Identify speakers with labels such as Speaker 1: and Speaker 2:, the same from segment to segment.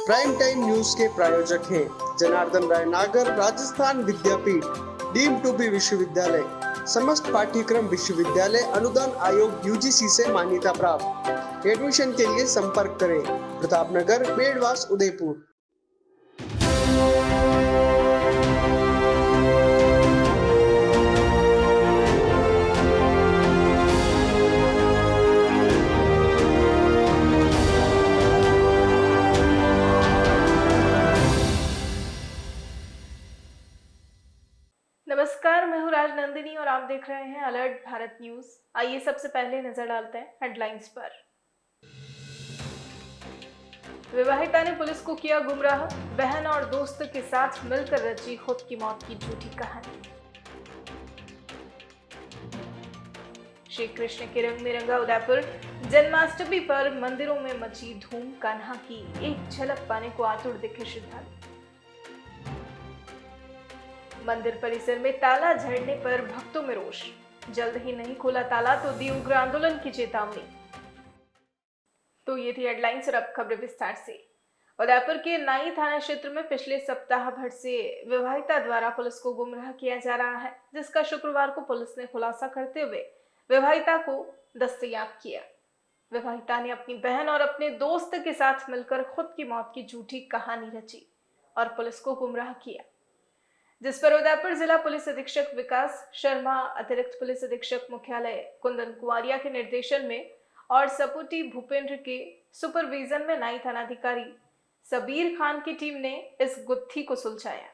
Speaker 1: Prime time news के प्रायोजक हैं जनार्दन राय नागर, राजस्थान विद्यापीठ, डीम्ड टू बी विश्वविद्यालय, समस्त पाठ्यक्रम विश्वविद्यालय अनुदान आयोग यूजीसी से मान्यता प्राप्त। एडमिशन के लिए संपर्क करें प्रतापनगर, बेड़वास, उदयपुर।
Speaker 2: नमस्कार, मैं हूँ राजनंदिनी और आप देख रहे हैं अलर्ट भारत न्यूज। आइए सबसे पहले नजर डालते हैं हेडलाइंस पर। विवाहिता ने पुलिस को किया गुमराह, बहन और दोस्त के साथ मिलकर रची खुद की मौत की झूठी कहानी। श्री कृष्ण के रंग में रंगा उदयपुर, जन्माष्टमी पर मंदिरों में मची धूम, कान्हा की एक झलक पाने को आतुर दिखे श्रद्धालु। मंदिर परिसर में ताला झड़ने पर भक्तों में रोष, जल्द ही नहीं खोला ताला तो दी उग्र आंदोलन की चेतावनी। तो ये थी हेडलाइंस और अब खबरें विस्तार से। उदयपुर के नाई थाना क्षेत्र में पिछले सप्ताह भर से विवाहिता द्वारा पुलिस को गुमराह किया जा रहा है, जिसका शुक्रवार को पुलिस ने खुलासा करते हुए विवाहिता को दस्तयाब किया। विवाहिता ने अपनी बहन और अपने दोस्त के साथ मिलकर खुद की मौत की झूठी कहानी रची और पुलिस को गुमराह किया, जिस पर उदयपुर जिला पुलिस अधीक्षक विकास शर्मा, अतिरिक्त पुलिस अधीक्षक मुख्यालय कुंदन कुवारिया के निर्देशन में और सपुटी भूपेंद्र के सुपरविजन में नाई थानाधिकारी सबीर खान की टीम ने इस गुत्थी को सुलझाया।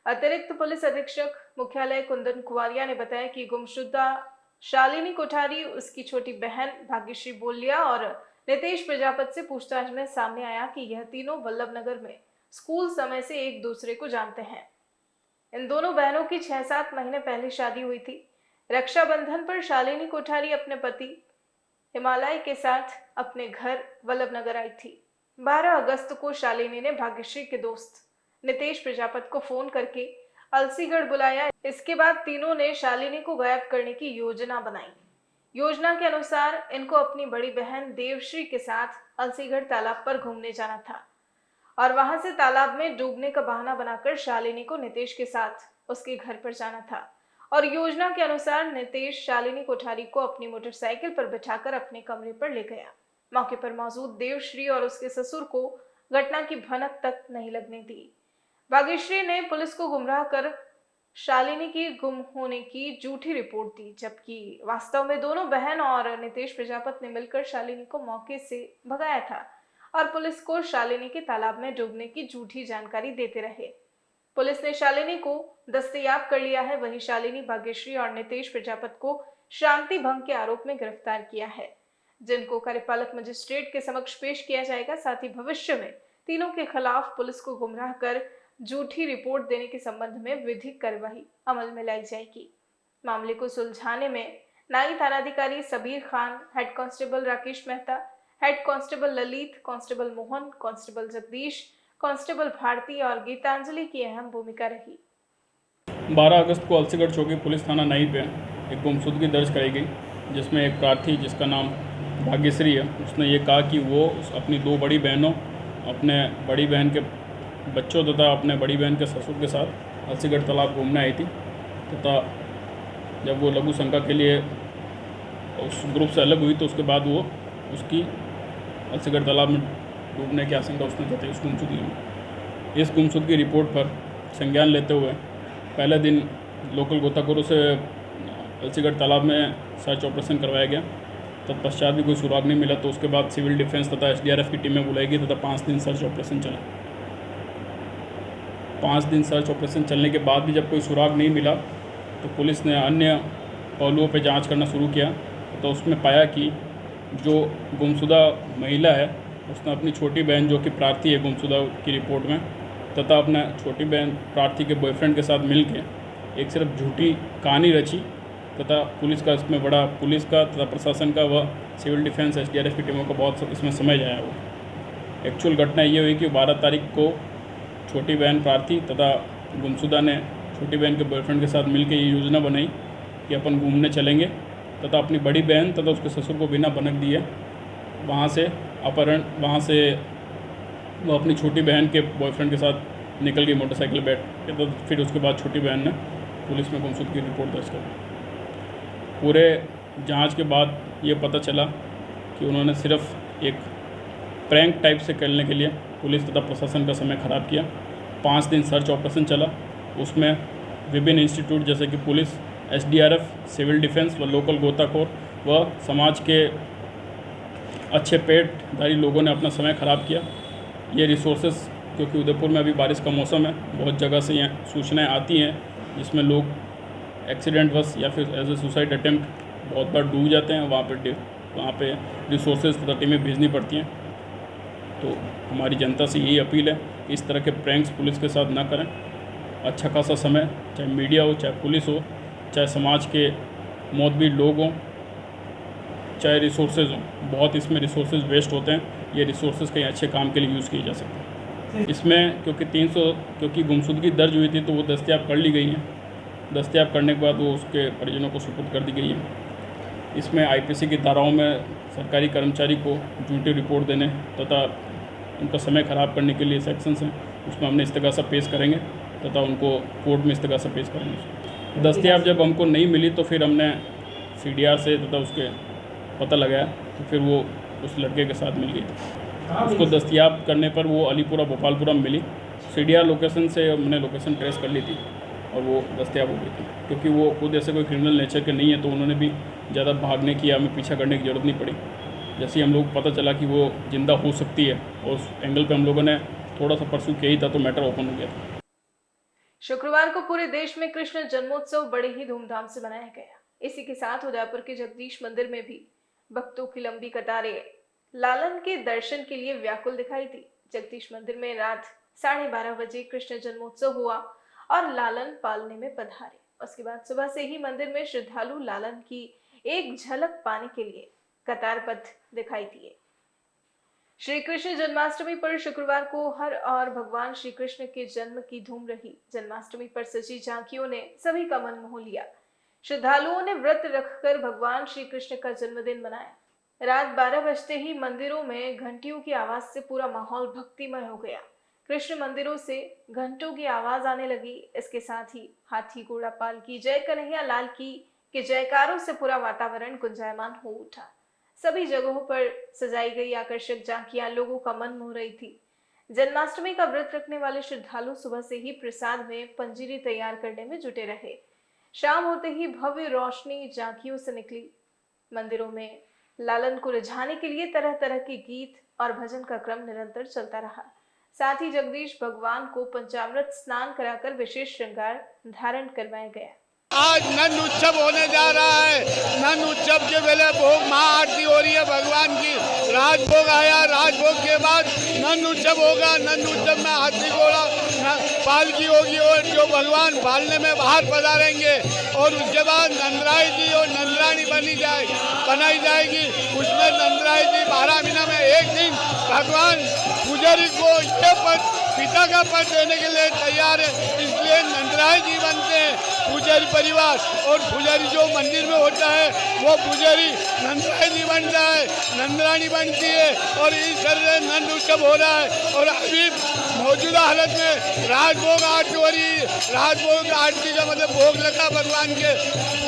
Speaker 2: अतिरिक्त पुलिस अधीक्षक मुख्यालय कुंदन कुवारिया ने बताया कि गुमशुदा शालिनी कोठारी, उसकी छोटी बहन भाग्यश्री बोलिया और नितेश प्रजापति से पूछताछ में सामने आया कि यह तीनों वल्लभनगर में स्कूल समय से एक दूसरे को जानते हैं। इन दोनों बहनों की 6-7 महीने पहले शादी हुई थी। रक्षाबंधन पर शालिनी कोठारी अपने पति हिमालय के साथ अपने घर वल्लभनगर आई थी। 12 अगस्त को शालिनी ने भाग्यश्री के दोस्त नितेश प्रजापति को फोन करके अलसीगढ़ बुलाया। इसके बाद तीनों ने शालिनी को गायब करने की योजना बनाई। योजना के अनुसार इनको अपनी बड़ी बहन देवश्री के साथ अलसीगढ़ तालाब पर घूमने जाना था और वहां से तालाब में डूबने का बहाना बनाकर शालिनी को नितेश के साथ उसके घर पर जाना था और योजना के अनुसार नितेश शालिनी कोठारी को अपनी मोटरसाइकिल पर बिठाकर अपने कमरे पर ले गया। मौके पर मौजूद देवश्री और उसके ससुर को घटना की भनक तक नहीं लगने दी। भाग्यश्री ने पुलिस को गुमराह कर शालिनी की गुम होने की झूठी रिपोर्ट दी, जबकि वास्तव में दोनों बहन और नितेश प्रजापति ने मिलकर शालिनी को मौके से भगाया था और पुलिस को शालिनी के तालाब में डूबने की झूठी जानकारी देते रहे। पुलिस ने शालिनी को दस्तयाब कर लिया है। वहीं शालिनी, भाग्यश्री और नितेश प्रजापति को शांति भंग के आरोप में गिरफ्तार किया है, जिनको कार्यपालक मजिस्ट्रेट के समक्ष पेश किया जाएगा। साथ ही भविष्य में तीनों के खिलाफ पुलिस को गुमराह कर झूठी रिपोर्ट देने के संबंध में विधिक कार्यवाही अमल में लाई जाएगी। मामले को सुलझाने में नाई थानाधिकारी Sabir Khan, head constable Rakesh Mehta, head constable Lalit, constable Mohan, constable Jagdish, constable Bharti और गीतांजलि की अहम भूमिका रही।
Speaker 3: 12 अगस्त को अलसीगढ़ चौकी पुलिस थाना नाई पे एक गुमशुदगी दर्ज कराई गई, जिसमें एक प्रार्थी जिसका नाम भाग्यश्री है, उसने ये कहा कि वो अपनी 2 बड़ी बहनों, अपने बड़ी बहन के बच्चों तथा अपने बड़ी बहन के ससुर के साथ अलसीगढ़ तालाब घूमने आई थी तथा जब वो लघु शंका के लिए उस ग्रुप से अलग हुई तो उसके बाद वो उसकी अलसीगढ़ तालाब में डूबने की आशंका उसने जताई उस गुमशुदगी में। इस गुमशुदगी रिपोर्ट पर संज्ञान लेते हुए पहले दिन लोकल गोताखोरों से अलसीगढ़ तालाब में सर्च ऑपरेशन करवाया गया। तत्पश्चात भी कोई सुराग नहीं मिला तो उसके बाद सिविल डिफेंस तथा SDRF की टीमें बुलाई गई तथा 5 दिन सर्च ऑपरेशन चला। 5 दिन सर्च ऑपरेशन चलने के बाद भी जब कोई सुराग नहीं मिला तो पुलिस ने अन्य पहलुओं पर जाँच करना शुरू किया तो उसमें पाया कि जो गुमशुदा महिला है उसने अपनी छोटी बहन, जो कि प्रार्थी है गुमशुदा की रिपोर्ट में, तथा अपना छोटी बहन प्रार्थी के बॉयफ्रेंड के साथ मिलकर एक सिर्फ झूठी कहानी रची तथा पुलिस का तथा प्रशासन का व सिविल डिफेंस SDRF की टीमों को बहुत इसमें समझ आया। वो एक्चुअल घटना ये हुई कि 12 तारीख को छोटी बहन प्रार्थी तथा गुमशुदा ने छोटी बहन के बॉयफ्रेंड के साथ मिलकर ये योजना बनाई कि अपन घूमने चलेंगे तथा अपनी बड़ी बहन तथा उसके ससुर को बिना भनक दिए वहाँ से वो अपनी छोटी बहन के बॉयफ्रेंड के साथ निकल गई मोटरसाइकिल बैठ के। तो फिर उसके बाद छोटी बहन ने पुलिस में गुमशुदगी की रिपोर्ट दर्ज कर। पूरे जांच के बाद ये पता चला कि उन्होंने सिर्फ एक प्रैंक टाइप से करने के लिए पुलिस तथा प्रशासन का समय ख़राब किया। 5 दिन सर्च ऑपरेशन चला। उसमें विभिन्न इंस्टीट्यूट जैसे कि पुलिस, SDRF, सिविल डिफेंस व लोकल गोताखोर व समाज के अच्छे पेटधारी लोगों ने अपना समय ख़राब किया। ये रिसोर्सेज, क्योंकि उदयपुर में अभी बारिश का मौसम है, बहुत जगह से यहाँ सूचनाएं आती हैं जिसमें लोग एक्सीडेंट बस या फिर एज ए सुसाइड अटेम्प्ट बहुत बार डूब जाते हैं। वहाँ पे रिसोर्सेज तथा टीमें भेजनी पड़ती हैं। तो हमारी जनता से यही अपील है, इस तरह के प्रैंक्स पुलिस के साथ ना करें। अच्छा खासा समय, चाहे मीडिया हो, चाहे पुलिस हो, चाहे समाज के मोतबीर लोग हों, चाहे रिसोर्सेज हों, बहुत इसमें रिसोर्सेज वेस्ट होते हैं। ये रिसोर्सेज कहीं अच्छे काम के लिए यूज़ किए जा सकते हैं। इसमें क्योंकि गुमशुदगी दर्ज हुई थी तो वो दस्तयाब कर ली गई हैं। दस्तयाब करने के बाद वो उसके परिजनों को सुपुर्द कर दी गई है। इसमें IPC की धाराओं में सरकारी कर्मचारी को झूठी रिपोर्ट देने तथा उनका समय ख़राब करने के लिए सेक्शंस हैं, उसमें हमने इस्तगासा पेश करेंगे तथा उनको कोर्ट में इस्तगासा पेश करेंगे। दस्तयाब जब हमको नहीं मिली तो फिर हमने CDR से तथा उसके पता लगाया तो फिर वो उस लड़के के साथ मिल गई थी। उसको दस्तयाब करने पर वो अलीपुरा भोपालपुरा में मिली। CDR लोकेशन से हमने लोकेशन ट्रेस कर ली थी और वो दस्तयाब हो गई थी। क्योंकि वो खुद ऐसे कोई क्रिमिनल नेचर के नहीं है तो उन्होंने भी ज़्यादा भागने की या हमें पीछा करने की ज़रूरत नहीं पड़ी। जैसे ही हम लोग पता चला कि वो जिंदा हो सकती है और उस एंगल पे हम लोगों ने थोड़ा सा परसू किया ही था तो मैटर ओपन हो गया था।
Speaker 2: शुक्रवार को पूरे देश में कृष्ण जन्मोत्सव बड़े ही धूमधाम से मनाया गया। इसी के साथ उदयपुर के जगदीश मंदिर में भी भक्तों की लंबी कतारें लालन के दर्शन के लिए व्याकुल दिखाई दी। जगदीश मंदिर में रात 12:30 बजे कृष्ण जन्मोत्सव हुआ और लालन पालने में पधारे। उसके बाद सुबह से ही मंदिर में श्रद्धालु लालन की एक झलक पाने के लिए कतारबद्ध दिखाई दिए। श्री कृष्ण जन्माष्टमी पर शुक्रवार को हर और भगवान श्री कृष्ण के जन्म की धूम रही। जन्माष्टमी पर सजी झांकियों ने सभी का मन मोह लिया। श्रद्धालुओं ने व्रत रखकर भगवान श्री कृष्ण का जन्मदिन मनाया। रात 12 बजते ही मंदिरों में घंटियों की आवाज से पूरा माहौल भक्तिमय हो गया। कृष्ण मंदिरों से घंटों की आवाज आने लगी। इसके साथ ही हाथी घोड़ा पाल की जय कन्हैया लाल की के जयकारों से पूरा वातावरण गुंजायमान हो उठा। सभी जगहों पर सजाई गई आकर्षक झांकियां लोगों का मन मोह रही थी। जन्माष्टमी का व्रत रखने वाले श्रद्धालु सुबह से ही प्रसाद में पंजीरी तैयार करने में जुटे रहे। शाम होते ही भव्य रोशनी झांकियों से निकली। मंदिरों में लालन को रिझाने के लिए तरह तरह के गीत और भजन का क्रम निरंतर चलता रहा। साथ ही जगदीश भगवान को पंचामृत स्नान कराकर विशेष श्रृंगार धारण करवाया गया।
Speaker 4: आज नंद उत्सव होने जा रहा है। नंद उत्सव के वेले भोग महाआरती हो रही है भगवान की। राजभोग आया, राजभोग के बाद नंद उत्सव होगा। नंद उत्सव में हाथी घोड़ा पालकी होगी और जो भगवान पालने में बाहर पधारेंगे और उसके बाद नंदराय जी और नंदरानी बनाई जाएगी। उसमें नंदराय जी 12 महीना में एक दिन भगवान पुजारी को ये पद, पिता का पद देने के लिए तैयार है, इसलिए नंदराय जी बनते हैं। पुजारी परिवार और पुजारी जो मंदिर में होता है वो पुजारी नंदराय जी बनता है, नंदरानी बनती है और इस तरह से नंद उत्सव हो रहा है। और अभी मौजूदा हालत में राजभोग आरती हो रही है। राजभोग आरती का मतलब भोग लगा भगवान के,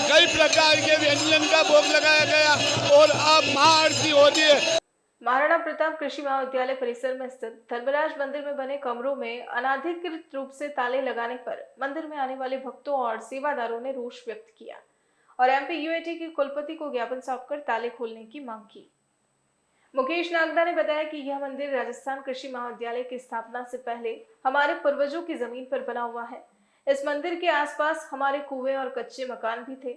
Speaker 4: कई प्रकार के व्यंजन का भोग लगाया गया और अब महाआरती हो रही है।
Speaker 2: महाराणा प्रताप कृषि महाविद्यालय परिसर में स्थित धर्मराज मंदिर में बने कमरों में अनाधिकृत रूप से ताले लगाने पर मंदिर में आने वाले भक्तों और सेवादारों ने रोष व्यक्त किया और MPUIT के कुलपति को ज्ञापन सौंपकर ताले खोलने की मांग की। मुकेश नागदा ने बताया कि यह मंदिर राजस्थान कृषि महाविद्यालय की स्थापना से पहले हमारे पूर्वजों की जमीन पर बना हुआ है। इस मंदिर के आसपास हमारे कुएं और कच्चे मकान भी थे।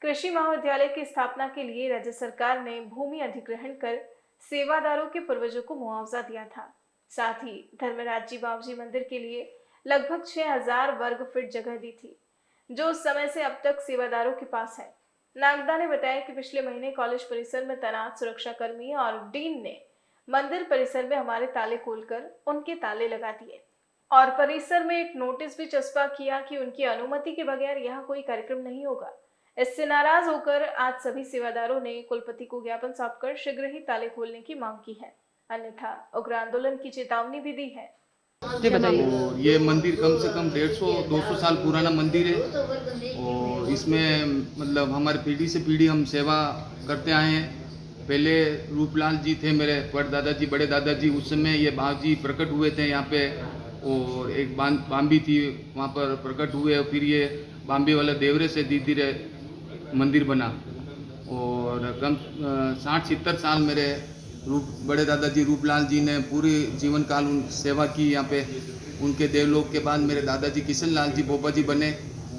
Speaker 2: कृषि महाविद्यालय की स्थापना के लिए राज्य सरकार ने भूमि अधिग्रहण कर सेवादारों के पूर्वजों को मुआवजा दिया था। साथ ही धर्मराज जी बाबूजी मंदिर के लिए लगभग 6000 वर्ग फीट जगह दी थी, जो उस समय से अब तक सेवादारों के पास है। नागदा ने बताया कि पिछले महीने कॉलेज परिसर में तैनात सुरक्षाकर्मी और डीन ने मंदिर परिसर में हमारे ताले खोलकर उनके ताले लगा दिए और परिसर में एक नोटिस भी चस्पा किया कि उनकी अनुमति के बगैर यहाँ कोई कार्यक्रम नहीं होगा। इससे नाराज होकर आज सभी सेवादारों ने कुलपति को ज्ञापन सौंपकर शीघ्र ही ताले खोलने की मांग की है, अन्यथा उग्र आंदोलन की चेतावनी भी दी है।
Speaker 5: जी बताइए।
Speaker 4: और ये मंदिर कम से कम 150-200 साल पुराना मंदिर है और इसमें मतलब हमारे पीढ़ी से पीढ़ी हम सेवा करते आए हैं। पहले रूपलाल जी थे मेरे परदादाजी बड़े दादाजी, उस समय ये बाजी प्रकट हुए थे यहाँ पे और एक बाम्बी थी वहाँ पर प्रकट हुए और फिर ये बाम्बी वाला देवरे से धीरे धीरे मंदिर बना और कम 60-70 साल मेरे बड़े दादाजी रूपलाल जी ने पूरी जीवन काल सेवा की यहाँ पे। उनके देवलोक के बाद मेरे दादाजी किशन लाल जी बोपा जी बने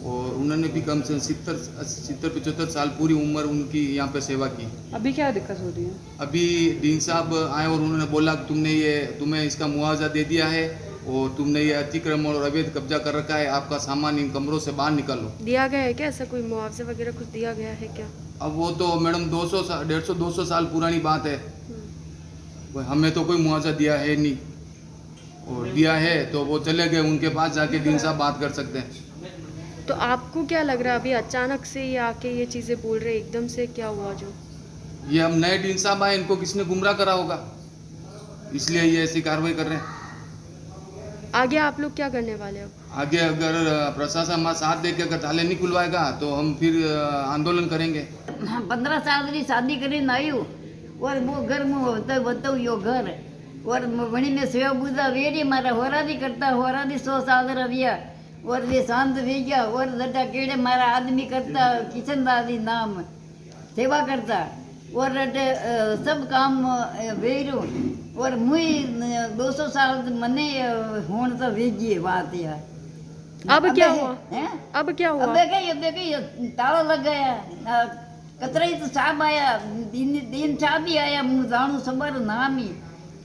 Speaker 4: और उन्होंने भी कम से 70-75 साल पूरी उम्र उनकी यहाँ पे सेवा की।
Speaker 5: अभी क्या दिक्कत हो रही है?
Speaker 4: अभी डीन साहब आए और उन्होंने बोला कि तुम्हें इसका मुआवजा दे दिया है और तुमने ये अतिक्रमण और अवैध कब्जा कर रखा है, आपका सामान इन कमरों से बाहर निकालो।
Speaker 6: दिया गया है क्या? ऐसा कोई मुआवजा वगैरह कुछ दिया गया है क्या?
Speaker 4: अब वो तो मैडम 150-200 साल पुरानी बात है, हमें तो कोई मुआवजा दिया है नहीं और दिया है तो वो चले गए, उनके पास जाके डीन साहब बात कर सकते हैं।
Speaker 6: तो आपको क्या लग रहा है अभी अचानक से ये आके ये चीज़ें बोल रहे एकदम से क्या हुआ? जो
Speaker 4: ये हम नए डीन साहब आए, इनको किसने गुमराह करा होगा, इसलिए ये ऐसी कार्रवाई कर रहे हैं।
Speaker 6: आगे आप लोग क्या करने वाले हो?
Speaker 4: आगे अगर प्रशासन हमारा साथ दे के अगर ताले नहीं खुलवाएगा तो हम फिर आंदोलन करेंगे।
Speaker 7: 15 साल की शादी કરીને આવ્યું और वो घर में बताऊँ यो घर और वणी में सेवा पूजा वेरी मारा होरादी करता होरादी 100 साल रविया और वे शांत वे गया और दटा केड़े मारा आदमी करता किशन दादी नाम सेवा करता और सब काम वेरू और मुई 200 साल मने होण तो वेगी बात यार।
Speaker 6: अब क्या हुआ?
Speaker 7: हैं?
Speaker 6: अब क्या हुआ?
Speaker 7: अब कहीं ताला लग गया, कतराई तो साहब आया, दीन साहब ही आया, मुँह जाणू सबर नाम ही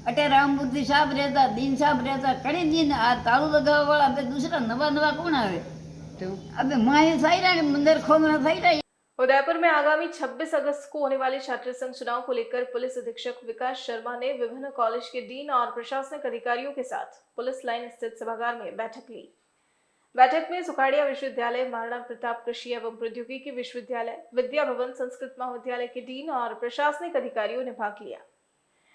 Speaker 7: अटे राम बुद्धि साहब रहता, दीन साहब रहता, कड़ी दिन आ तालू लगावा वाला अबे दूसरा नवा कौन आवे? तो अबे माए साई रहा मंदिर खोलना साई रहा।
Speaker 2: उदयपुर में आगामी 26 अगस्त को होने वाले छात्र संघ चुनाव को लेकर पुलिस अधीक्षक विकास शर्मा ने विभिन्न कॉलेज के डीन और प्रशासनिक अधिकारियों के साथ पुलिस लाइन स्थित सभागार में बैठक ली। बैठक में सुखाड़िया विश्वविद्यालय, महाराणा प्रताप कृषि एवं प्रौद्योगिकी विश्वविद्यालय, विद्या भवन संस्कृत महाविद्यालय के डीन और प्रशासनिक अधिकारियों ने भाग लिया।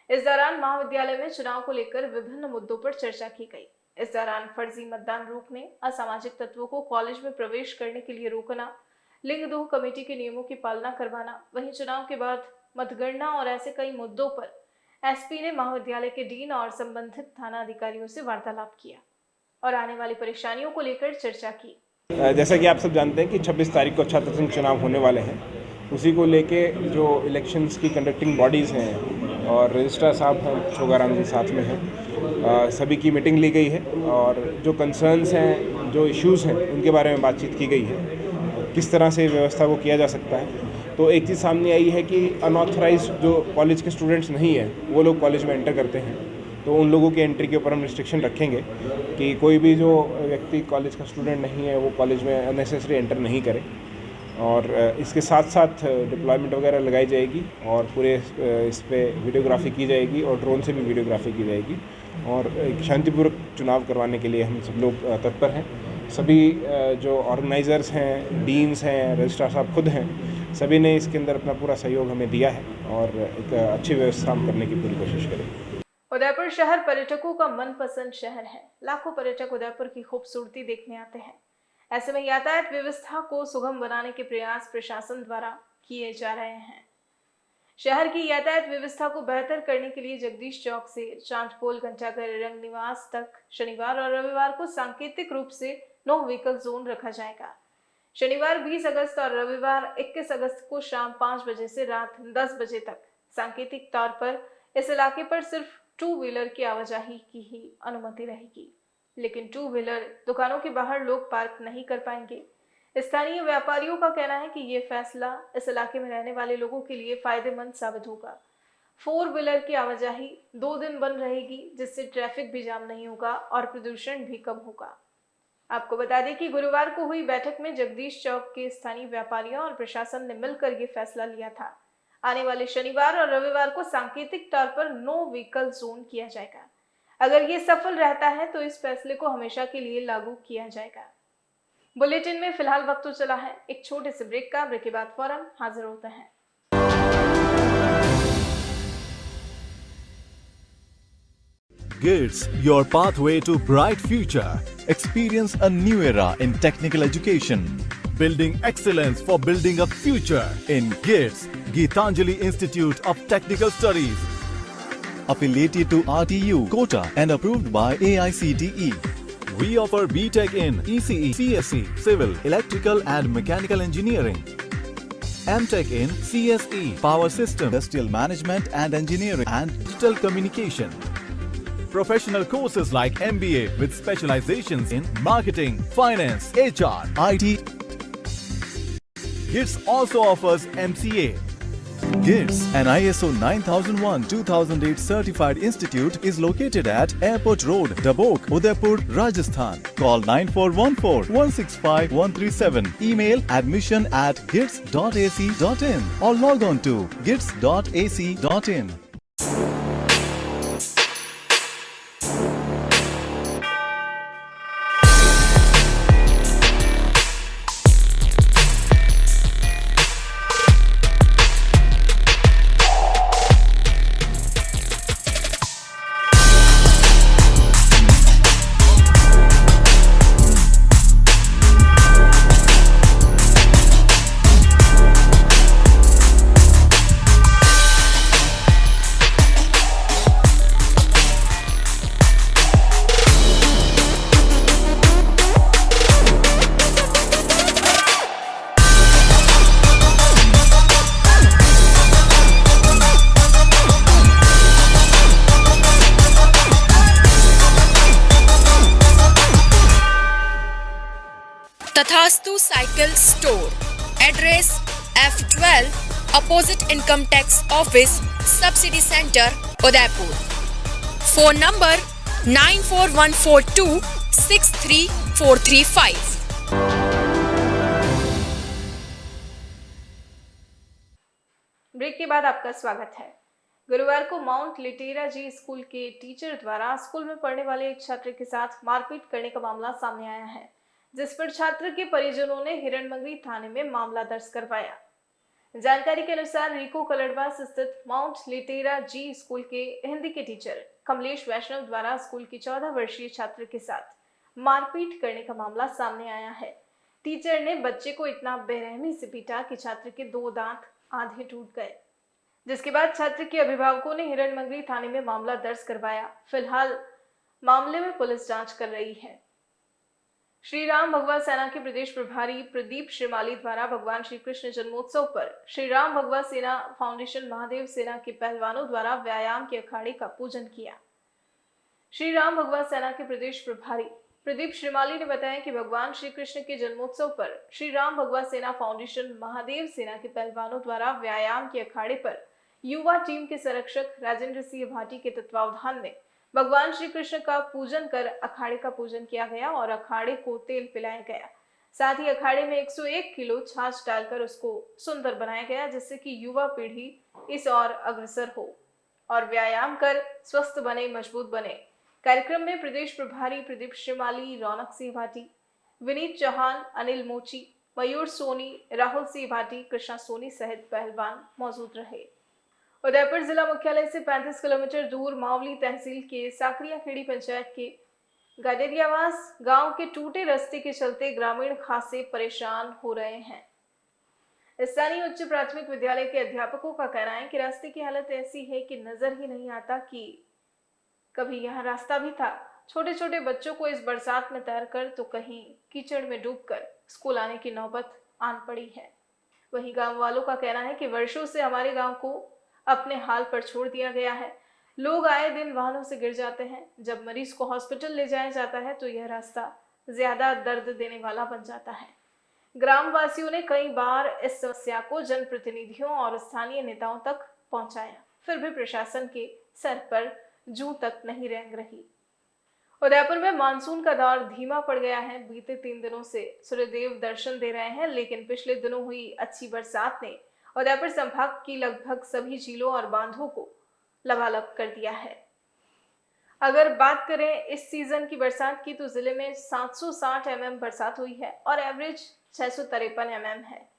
Speaker 2: इस दौरान महाविद्यालय में चुनाव को लेकर विभिन्न मुद्दों पर चर्चा की गई। इस दौरान फर्जी मतदान रोकने, असामाजिक तत्वों को कॉलेज में प्रवेश करने के लिए रोकना, लिंग दोह कमेटी के नियमों की पालना करवाना, वहीं चुनाव के बाद मतगणना और ऐसे कई मुद्दों पर एसपी ने महाविद्यालय के डीन और संबंधित थाना अधिकारियों से वार्तालाप किया और आने वाली परेशानियों को लेकर चर्चा की।
Speaker 8: जैसा कि आप सब जानते हैं कि 26 तारीख को छात्र संघ चुनाव होने वाले हैं, उसी को लेके जो इलेक्शंस की कंडक्टिंग बॉडीज़ हैं और रजिस्ट्रार साहब हैं, छोगाराम जी साथ में हैं, सभी की मीटिंग ली गई है और जो कंसर्न्स हैं, जो इश्यूज़ हैं, उनके बारे में बातचीत की गई है, किस तरह से व्यवस्था को किया जा सकता है। तो एक चीज़ सामने आई है कि अनऑथराइज्ड जो कॉलेज के स्टूडेंट्स नहीं हैं, वो लोग कॉलेज में एंटर करते हैं, तो उन लोगों के एंट्री के ऊपर हम रिस्ट्रिक्शन रखेंगे कि कोई भी जो व्यक्ति कॉलेज का स्टूडेंट नहीं है वो कॉलेज में अननेसेसरी एंटर नहीं करे। और इसके साथ साथ डिप्लॉयमेंट वगैरह लगाई जाएगी और पूरे इस पे वीडियोग्राफी की जाएगी और ड्रोन से भी वीडियोग्राफी की जाएगी और एक शांतिपूर्वक चुनाव करवाने के लिए हम सब लोग तत्पर हैं। सभी जो ऑर्गेनाइज़र्स हैं, डीन्स हैं, रजिस्ट्रार साहब खुद हैं, सभी ने इसके अंदर अपना पूरा सहयोग हमें दिया है और एक अच्छी व्यवस्था हम करने की पूरी कोशिश करेंगे।
Speaker 2: उदयपुर शहर पर्यटकों का मनपसंद शहर है। लाखों पर्यटक उदयपुर की खूबसूरती देखने आते हैं। ऐसे में यातायात व्यवस्था को सुगम बनाने के प्रयास प्रशासन द्वारा किए जा रहे हैं। शहर की यातायात व्यवस्था को बेहतर करने के लिए जगदीश चौक से चांदपोल, घंटाघर, रंग निवास तक शनिवार और रविवार को सांकेतिक रूप से नो व्हीकल जोन रखा जाएगा। शनिवार 20 अगस्त और रविवार 21 अगस्त को शाम 5 बजे से रात 10 बजे तक सांकेतिक तौर पर इस इलाके पर सिर्फ 2 व्हीलर की आवाजाही की ही अनुमति रहेगी, लेकिन 2 व्हीलर दुकानों के बाहर लोग पार्क नहीं कर पाएंगे। स्थानीय व्यापारियों का कहना है कि ये फैसला इस इलाके में रहने वाले लोगों के लिए फायदेमंद साबित होगा। 4 व्हीलर की आवाजाही 2 दिन बंद रहेगी, जिससे ट्रैफिक भी जाम नहीं होगा और प्रदूषण भी कम होगा। आपको बता दें कि गुरुवार को हुई बैठक में जगदीश चौक के स्थानीय व्यापारियों और प्रशासन ने मिलकर ये फैसला लिया था। आने वाले शनिवार और रविवार को सांकेतिक तौर पर नो व्हीकल जोन किया जाएगा। अगर ये सफल रहता है तो इस फैसले को हमेशा के लिए लागू किया जाएगा। बुलेटिन में फिलहाल वक्त तो चला है एक छोटे से ब्रेक का। ब्रेक के बाद फौरन हाजिर होते हैं।
Speaker 9: GITS, your pathway to bright future. Experience a new era in technical education. Building excellence for building a future in GITS, Geetanjali Institute of Technical Studies. Affiliated to RTU, Kota and approved by AICTE. We offer BTech in ECE, CSE, Civil, Electrical and Mechanical Engineering. MTech in CSE, Power System, Industrial Management and Engineering and Digital Communication. Professional courses like MBA with specializations in Marketing, Finance, HR, IT. GITS also offers MCA. GITS, an ISO 9001-2008 certified institute, is located at Airport Road, Dabok, Udaipur, Rajasthan. Call 9414-165-137. Email admission@gits.ac.in or log on to gits.ac.in.
Speaker 10: Tathastu cycle store, address F12 opposite income tax office, subsidy centre, Udaipur. Phone number 9414263435।
Speaker 2: Break के बाद आपका स्वागत है। गुरुवार को Mount Litera Zee School के teacher द्वारा school में पढ़ने वाले एक छात्र के साथ मारपीट करने का मामला सामने आया है, जिस पर छात्र के परिजनों ने हिरणमंगरी थाने में मामला दर्ज करवाया। जानकारी के अनुसार रिको कलड़वास स्थित माउंट लिटेरा जी स्कूल के हिंदी के टीचर कमलेश वैष्णव द्वारा स्कूल की 14 वर्षीय छात्र के साथ मारपीट करने का मामला सामने आया है। टीचर ने बच्चे को इतना बेरहमी से पीटा कि छात्र के 2 दांत आधे टूट गए, जिसके बाद छात्र के अभिभावकों ने हिरणमंगरी थाने में मामला दर्ज करवाया। फिलहाल मामले में पुलिस जांच कर रही है। श्री राम भगवा सेना के प्रदेश प्रभारी प्रदीप श्रीमाली द्वारा भगवान श्री कृष्ण जन्मोत्सव पर श्री राम भगवा सेना फाउंडेशन महादेव सेना के पहलवानों द्वारा व्यायाम के अखाड़े का पूजन किया। श्री राम भगवा सेना के प्रदेश प्रभारी प्रदीप श्रीमाली ने बताया कि भगवान श्री कृष्ण के जन्मोत्सव पर श्री राम भगवा सेना फाउंडेशन महादेव सेना के पहलवानों द्वारा व्यायाम के अखाड़े पर युवा टीम के संरक्षक राजेंद्र सिंह भाटी के तत्वावधान में भगवान श्री कृष्ण का पूजन कर अखाड़े का पूजन किया गया और अखाड़े को तेल पिलाया गया। साथ ही अखाड़े में 101 किलो छाछ डालकर उसको सुंदर बनाया गया, जिससे कि युवा पीढ़ी इस ओर अग्रसर हो और व्यायाम कर स्वस्थ बने, मजबूत बने। कार्यक्रम में प्रदेश प्रभारी प्रदीप श्रीमाली, रौनक सिंह भाटी, विनीत चौहान, अनिल मोची, मयूर सोनी, राहुल सिंह भाटी, कृष्णा सोनी सहित पहलवान मौजूद रहे। उदयपुर जिला मुख्यालय से 35 किलोमीटर दूर मावली तहसील के साकरिया खेड़ी पंचायत के गडेरियावास गांव के टूटे रास्ते के चलते ग्रामीण खासे परेशान हो रहे हैं। स्थानीय उच्च प्राथमिक विद्यालय के अध्यापकों का कहना है कि रास्ते की हालत ऐसी है कि नजर ही नहीं आता कि कभी यहाँ रास्ता भी था। छोटे छोटे बच्चों को इस बरसात में तैरकर तो कहीं कीचड़ में डूबकर स्कूल आने की नौबत आन पड़ी है। वहीं गांव वालों का कहना है कि वर्षों से हमारे गांव को अपने हाल पर छोड़ दिया गया है। लोग आए दिन वाहनों से गिर जाते हैं। जब मरीज को हॉस्पिटल ले जाया जाता है तो यह रास्ता ज्यादा दर्द देने वाला बन जाता है। ग्राम वासियों ने कई बार इस समस्या को जनप्रतिनिधियों और स्थानीय नेताओं तक पहुंचाया, फिर भी प्रशासन के सर पर जूं तक नहीं रेंग रही। उदयपुर में मानसून का दौर धीमा पड़ गया है। बीते 3 दिनों से सूर्यदेव दर्शन दे रहे हैं, लेकिन पिछले दिनों हुई अच्छी बरसात ने उदयपुर संभाग की लगभग सभी झीलों और बांधों को लबालब कर दिया है। अगर बात करें इस सीजन की बरसात की तो जिले में 760 mm बरसात हुई है और एवरेज 653 mm है।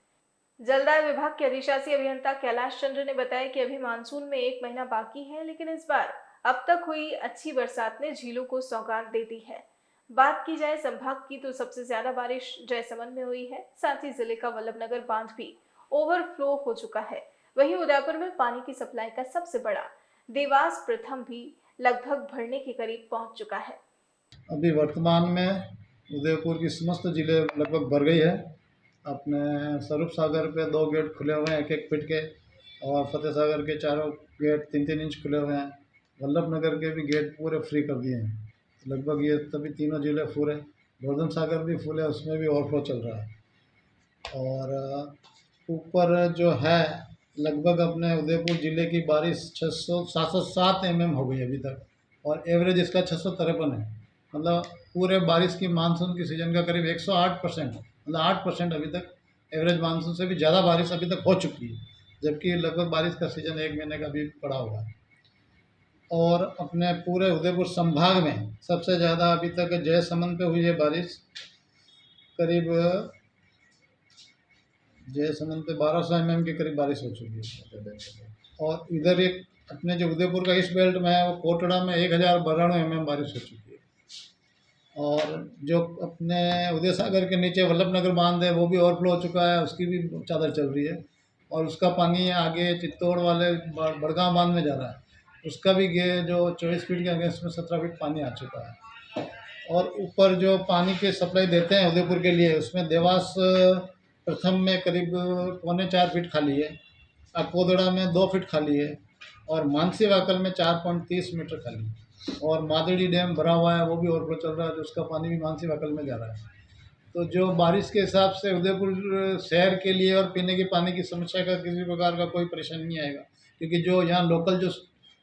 Speaker 2: जलदाय विभाग के अधिशासी अभियंता कैलाश चंद्र ने बताया कि अभी मानसून में 1 महीना बाकी है, लेकिन इस बार अब तक हुई अच्छी बरसात ने झीलों को सौगात दे दी है। बात की जाए संभाग की तो सबसे ज्यादा बारिश जयसमंद में हुई है। साथ ही जिले का वल्लभनगर बांध भी ओवरफ्लो हो चुका है। वहीं उदयपुर में पानी की सप्लाई का सबसे बड़ा देवास प्रथम भी लगभग भरने के करीब पहुंच चुका है।
Speaker 11: अभी वर्तमान में उदयपुर की समस्त जिले लगभग भर गई है। अपने स्वरूप सागर पे 2 गेट खुले हुए हैं 1-1 फीट के, और फतेह सागर के चारों गेट 3-3 इंच खुले हुए हैं। वल्लभनगर के भी गेट पूरे फ्री कर दिए हैं। लगभग ये तभी तीनों जिले फुल है। गोवर्धन सागर भी फुल है, उसमें भी ओवरफ्लो चल रहा है। और ऊपर जो है लगभग अपने उदयपुर ज़िले की बारिश 707 mm हो गई अभी तक, और एवरेज इसका 653 है। मतलब पूरे बारिश की मानसून की सीज़न का करीब 108%, मतलब 8% अभी तक एवरेज मानसून से भी ज़्यादा बारिश अभी तक हो चुकी है, जबकि लगभग बारिश का सीज़न 1 महीने का भी पड़ा हुआ है। और अपने पूरे उदयपुर संभाग में सबसे ज़्यादा अभी तक जयसमंद पे हुई है बारिश। करीब जयसमंद पे 1200 mm के करीब बारिश हो चुकी है। और इधर एक अपने जो उदयपुर का ईस्ट बेल्ट में है वो कोटड़ा में 1092 mm बारिश हो चुकी है। और जो अपने उदय सागर के नीचे वल्लभनगर बांध है वो भी ओवरफ्लो हो चुका है, उसकी भी चादर चल रही है। और उसका पानी आगे चित्तौड़ वाले बड़गांव बांध में जा रहा है, उसका भी जो 24 फीट के अगेंस्ट में 17 फीट पानी आ चुका है। और ऊपर जो पानी की सप्लाई देते हैं उदयपुर के लिए, उसमें देवास प्रथम में करीब 3.25 फीट खाली है, अकोदड़ा में 2 फीट खाली है, और मानसी वाकल में 4.30 मीटर खाली है। और मादड़ी डैम भरा हुआ है, वो भी ओवरफ्लो चल रहा है, तो उसका पानी भी मानसी वाकल में जा रहा है। तो जो बारिश के हिसाब से उदयपुर शहर के लिए और पीने के पानी की समस्या का किसी प्रकार का कोई परेशानी नहीं आएगा, क्योंकि जो यहाँ लोकल जो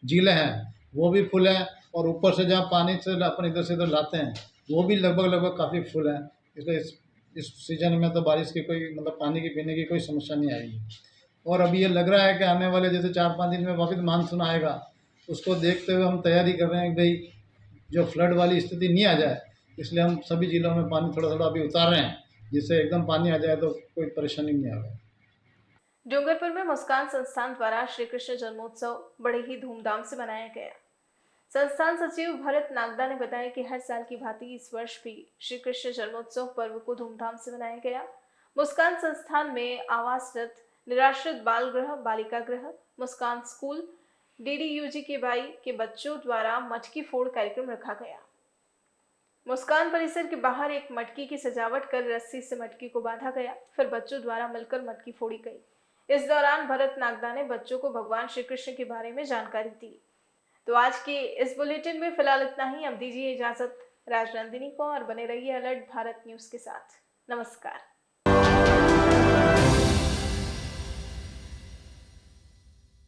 Speaker 11: झीलें हैं वो भी फुल हैं, और ऊपर से जहाँ पानी से अपन इधर से इधर लाते हैं वो भी लगभग काफ़ी फुल हैं। इसलिए इस सीज़न में तो बारिश की कोई मतलब पानी की पीने की कोई समस्या नहीं आएगी। और अभी ये लग रहा है कि आने वाले जैसे 4-5 दिन में वापस मानसून आएगा, उसको देखते हुए हम तैयारी कर रहे हैं कि भाई जो फ्लड वाली स्थिति नहीं आ जाए, इसलिए हम सभी जिलों में पानी थोड़ा थोड़ा अभी उतार रहे हैं, जिससे एकदम पानी आ जाए तो कोई परेशानी नहीं आएगा।
Speaker 2: डूंगरपुर में मुस्कान संस्थान द्वारा श्री कृष्ण जन्मोत्सव बड़े ही धूमधाम से मनाया गया। संस्थान सचिव भरत नागदा ने बताया कि हर साल की भांति इस वर्ष भी श्री कृष्ण जन्मोत्सव पर्व को धूमधाम से मनाया गया। मुस्कान संस्थान में आवासरत, निराश्रित बाल गृह, बालिका गृह, मुस्कान स्कूल, DDUGKY के बच्चों द्वारा मटकी फोड़ कार्यक्रम रखा गया। मुस्कान परिसर के बाहर एक मटकी की सजावट कर रस्सी से मटकी को बांधा गया, फिर बच्चों द्वारा मिलकर मटकी फोड़ी गई। इस दौरान भरत नागदा ने बच्चों को भगवान श्री कृष्ण के बारे में जानकारी दी। तो आज के इस बुलेटिन में फिलहाल इतना ही। अब दीजिए इजाजत राजनंदिनी को, और बने रहिए अलर्ट भारत न्यूज के साथ। नमस्कार।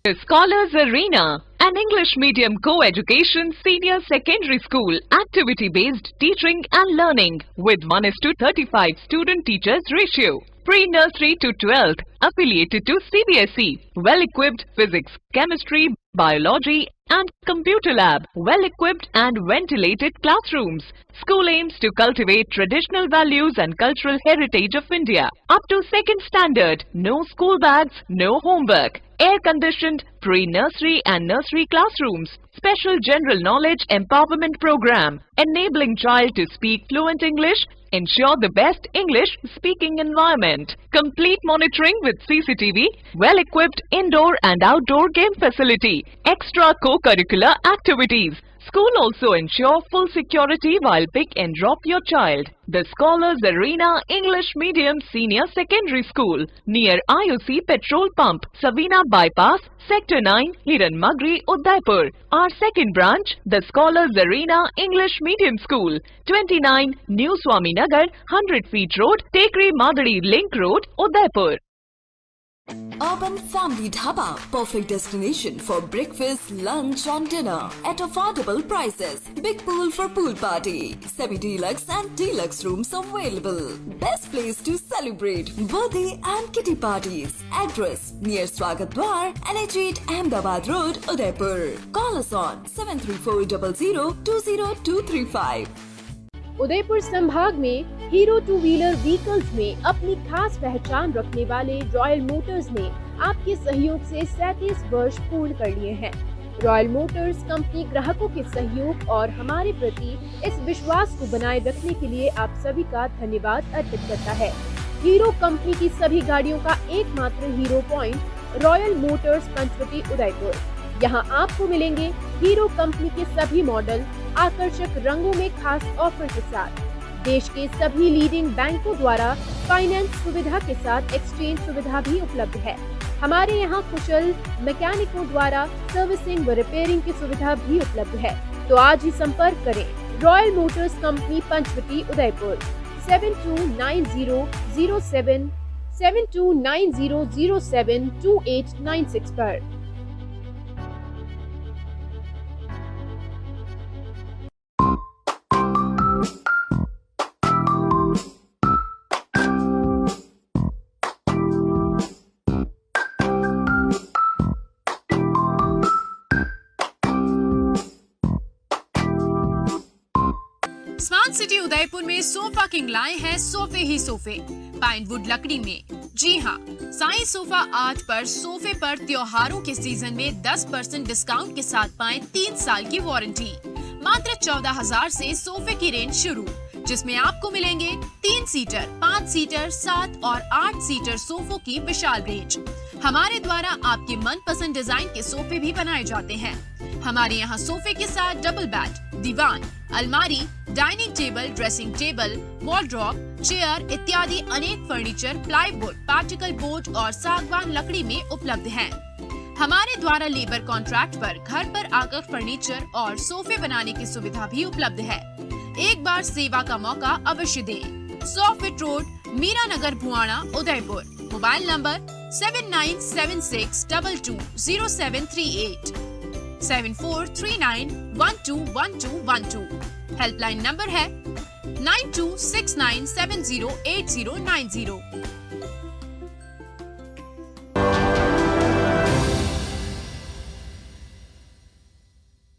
Speaker 12: Scholars Arena, an English medium co-education senior secondary school, activity-based teaching and learning with 1:35 student-teachers ratio. Pre-nursery to 12th, affiliated to CBSE. Well-equipped physics, chemistry, biology and computer lab. Well-equipped and ventilated classrooms. School aims to cultivate traditional values and cultural heritage of India. Up to 2nd standard, no school bags, no homework. Air-conditioned pre-nursery and nursery classrooms. Special general knowledge empowerment program, enabling child to speak fluent English. Ensure the best English speaking environment. Complete monitoring with CCTV. Well-equipped indoor and outdoor game facility. Extra co-curricular activities. School also ensure full security while pick and drop your child. The Scholars Arena English Medium Senior Secondary School near IOC Petrol Pump, Savina Bypass, Sector 9, Hiran Magri, Udaipur. Our second branch, the Scholars Arena English Medium School, 29 New Swami Nagar, 100 Feet Road, Tekri Madadi Link Road, Udaipur.
Speaker 13: Urban Family Dhaba, perfect destination for breakfast, lunch and dinner at affordable prices. Big pool for pool party, semi-deluxe and deluxe rooms available. Best place to celebrate birthday and kitty parties. Address near Swagat Dwar, NH8 Ahmedabad Road, Udaipur. Call us on 7340020235.
Speaker 14: Udaipur संभाग में hero 2 wheeler vehicles में अपनी खास पहचान रखने वाले royal Motors ने आपके सहयोग से 37 वर्ष पूर्ण कर लिए हैं। रॉयल मोटर्स कंपनी ग्राहकों के सहयोग और हमारे प्रति इस विश्वास को बनाए रखने के लिए आप सभी का धन्यवाद अर्पित करता है। हीरो कंपनी की सभी गाड़ियों का एकमात्र Hero point Royal Motors Panchvati Udaipur. यहाँ आपको मिलेंगे हीरो कंपनी के सभी मॉडल आकर्षक रंगों में खास ऑफर के साथ। देश के सभी लीडिंग बैंकों द्वारा फाइनेंस सुविधा के साथ एक्सचेंज सुविधा भी उपलब्ध है। हमारे यहाँ कुशल मैकेनिकों द्वारा सर्विसिंग व रिपेयरिंग की सुविधा भी उपलब्ध है। तो आज ही संपर्क करें Royal Motors company Panchvati Udaipur 7290072896 पर।
Speaker 10: स्मार्ट सिटी उदयपुर में सोफा किंग लाए हैं सोफे ही सोफे पाइनवुड लकड़ी में। जी हाँ, साई सोफा आर्ट पर सोफे पर त्योहारों के सीजन में 10% डिस्काउंट के साथ पाएं 3 साल की वारंटी। मात्र 14,000 से सोफे की रेंज शुरू, जिसमें आपको मिलेंगे 3 सीटर, 5 सीटर, 7 और 8 सीटर सोफों की विशाल रेंज। हमारे द्वारा आपके मनपसंद डिजाइन के सोफे भी बनाए जाते हैं। हमारे यहाँ सोफे के साथ डबल बेड, दीवान, अलमारी, dining table, dressing table, wardrobe, chair इत्यादि अनेक फर्नीचर प्लाईवुड, पार्टिकल बोर्ड और सागवान लकड़ी में उपलब्ध हैं। हमारे द्वारा लेबर कॉन्ट्रैक्ट पर घर पर आकर फर्नीचर और सोफे बनाने की सुविधा भी उपलब्ध है। एक बार सेवा का मौका अवश्य दें। 100 feet road, Meera Nagar, Bhuwana, Udaipur. Mobile number 7976220738 7439121212। Helpline number है 9269708090।